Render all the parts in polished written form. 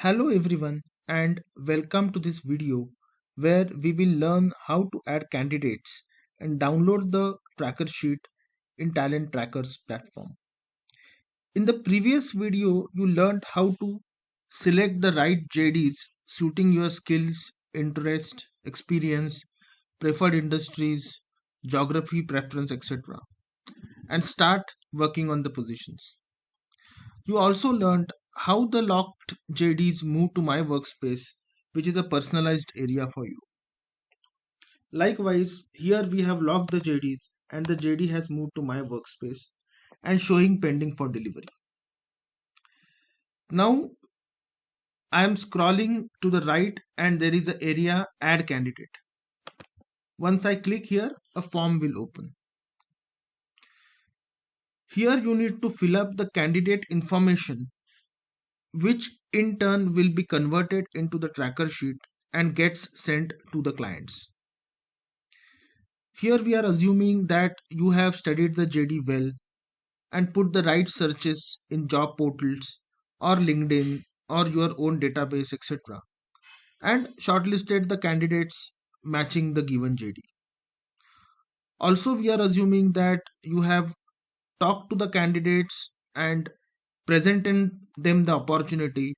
Hello everyone and welcome to this video where we will learn how to add candidates and download the tracker sheet in Talent Tracker's platform. In the previous video, you learned how to select the right JDs suiting your skills, interest, experience, preferred industries, geography preference, etc. and start working on the positions. You also learned how the locked JDs move to my workspace, which is a personalized area for you. Likewise, here we have locked the JDs and the JD has moved to my workspace and showing pending for delivery. Now I am scrolling to the right and there is an area add candidate. Once I click here, a form will open. Here you need to fill up the candidate information, which in turn will be converted into the tracker sheet and gets sent to the clients. Here we are assuming that you have studied the JD well and put the right searches in job portals or LinkedIn or your own database, etc. and shortlisted the candidates matching the given JD. Also, we are assuming that you have talked to the candidates and presented them the opportunity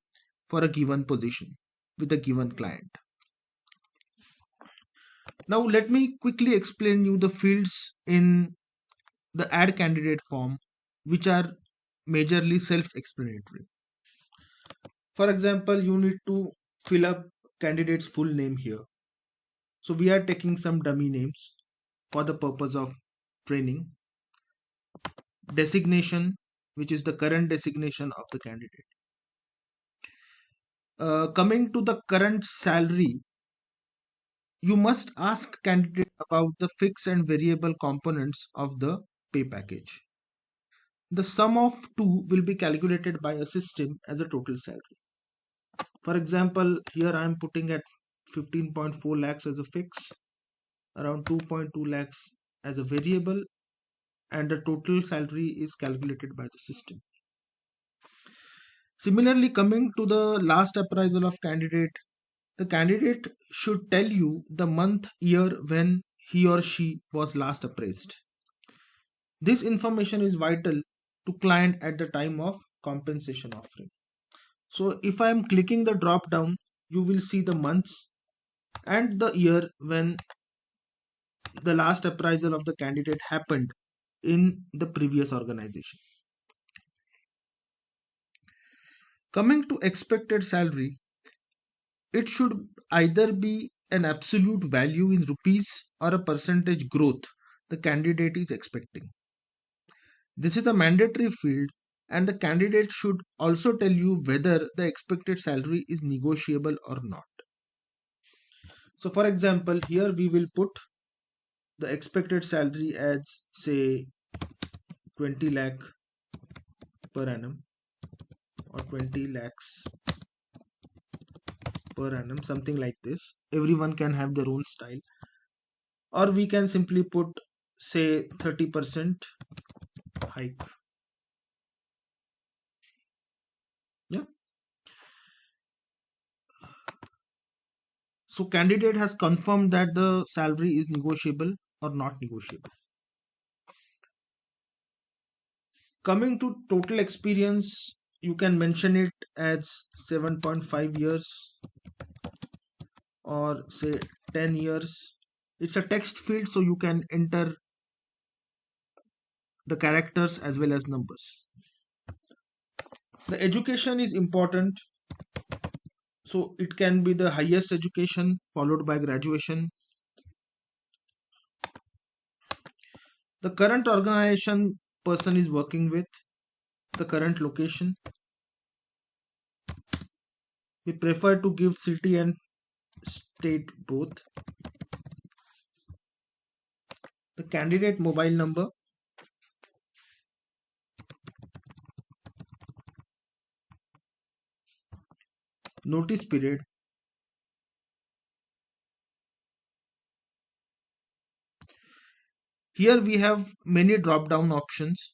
for a given position with a given client. Now, let me quickly explain you the fields in the add candidate form, which are majorly self-explanatory. For example, you need to fill up candidate's full name here. So we are taking some dummy names for the purpose of training. Designation, which is the current designation of the candidate. Coming to the current salary, you must ask candidate about the fixed and variable components of the pay package. The sum of two will be calculated by a system as a total salary. For example, here I am putting at 15.4 lakhs as a fix, around 2.2 lakhs as a variable, and the total salary is calculated by the system. Similarly, coming to the last appraisal of candidate, the candidate should tell you the month, year when he or she was last appraised. This information is vital to client at the time of compensation offering. So if I am clicking the drop down, you will see the months and the year when the last appraisal of the candidate happened in the previous organization. Coming to expected salary, it should either be an absolute value in rupees or a percentage growth the candidate is expecting. This is a mandatory field and the candidate should also tell you whether the expected salary is negotiable or not. So for example, here we will put the expected salary as say 20 lakh per annum or 20 lakhs per annum, something like this. Everyone can have their own style, or we can simply put say 30% hike. Yeah. So candidate has confirmed that the salary is negotiable or not negotiable. Coming to total experience, you can mention it as 7.5 years or say 10 years. It's a text field, so you can enter the characters as well as numbers. The education is important, so it can be the highest education followed by graduation. The current organization person is working with, the current location. We prefer to give city and state both. The candidate mobile number. Notice period. Here we have many drop down options.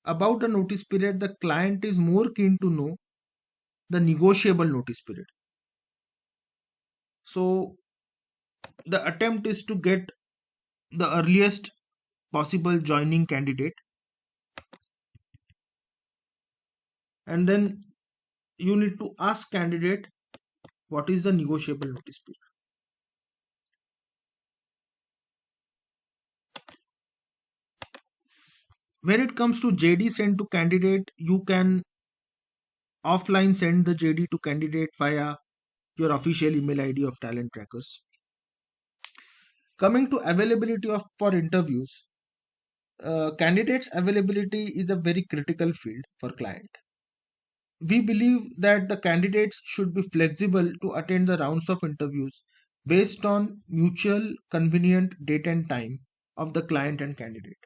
About a notice period, the client is more keen to know the negotiable notice period. So the attempt is to get the earliest possible joining candidate, and then you need to ask candidate what is the negotiable notice period. When it comes to JD sent to candidate, you can offline send the JD to candidate via your official email ID of talent trackers. Coming to availability of for interviews, candidates availability is a very critical field for client. We believe that the candidates should be flexible to attend the rounds of interviews based on mutual convenient date and time of the client and candidate.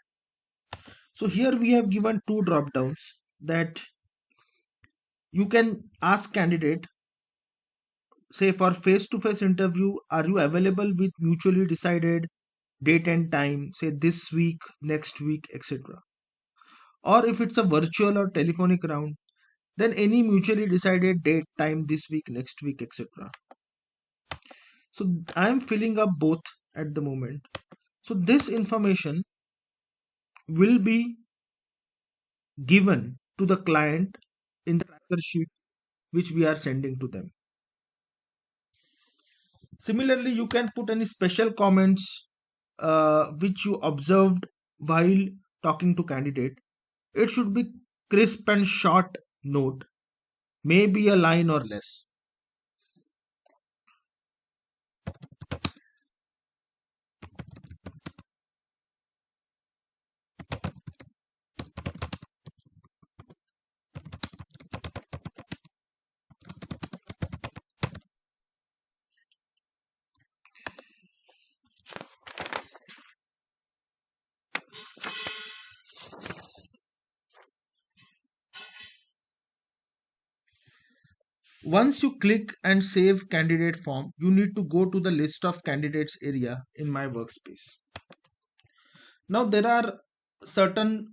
So here we have given two drop downs that you can ask candidate, say for face to face interview, are you available with mutually decided date and time, say this week, next week, etc. Or if it's a virtual or telephonic round, then any mutually decided date, time, this week, next week, etc. So I'm filling up both at the moment. So this information will be given to the client in the tracker sheet which we are sending to them. Similarly, you can put any special comments which you observed while talking to candidate. It should be crisp and short note, maybe a line or less. Once you click and save candidate form, you need to go to the list of candidates area in my workspace. Now there are certain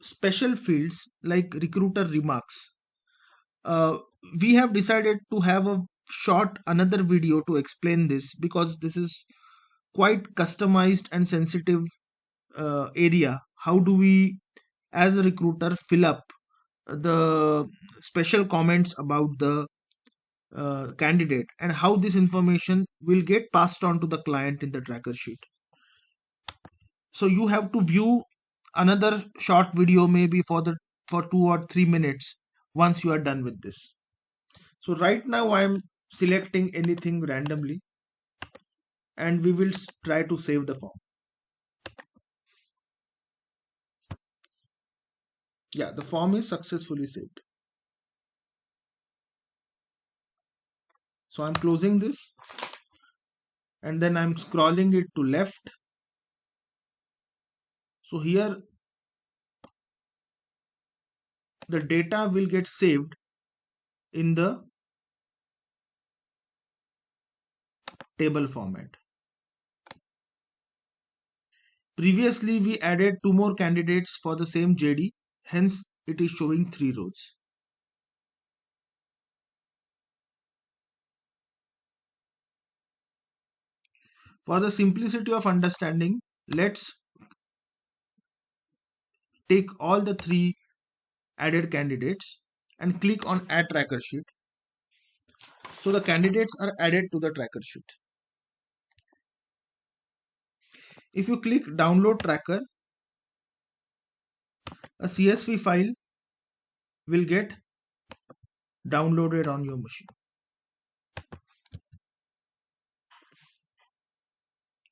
special fields like recruiter remarks. Uh, we have decided to have a short another video to explain this because this is quite customized and sensitive area. How do we as a recruiter fill up the special comments about the candidate and how this information will get passed on to the client in the tracker sheet. So you have to view another short video maybe for 2 or 3 minutes once you are done with this. So right now I am selecting anything randomly and we will try to save the form. Yeah, the form is successfully saved. So I'm closing this and then I'm scrolling it to left. So here the data will get saved in the table format. Previously we added two more candidates for the same JD, hence it is showing 3 rows. For the simplicity of understanding, let's take all the 3 added candidates and click on add tracker sheet. So the candidates are added to the tracker sheet. If you click download tracker, a CSV file will get downloaded on your machine.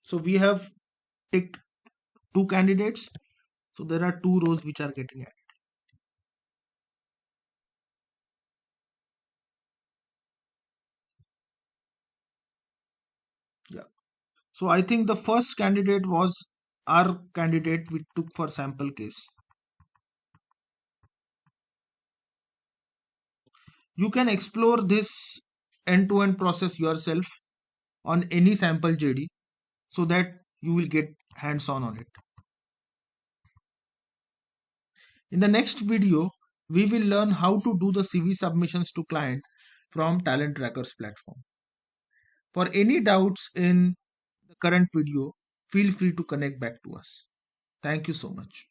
So we have ticked 2 candidates. So there are 2 rows which are getting added. Yeah. So I think the first candidate was our candidate we took for sample case. You can explore this end-to-end process yourself on any sample JD so that you will get hands-on on it. In the next video, we will learn how to do the CV submissions to client from Talent Tracker's platform. For any doubts in the current video, feel free to connect back to us. Thank you so much.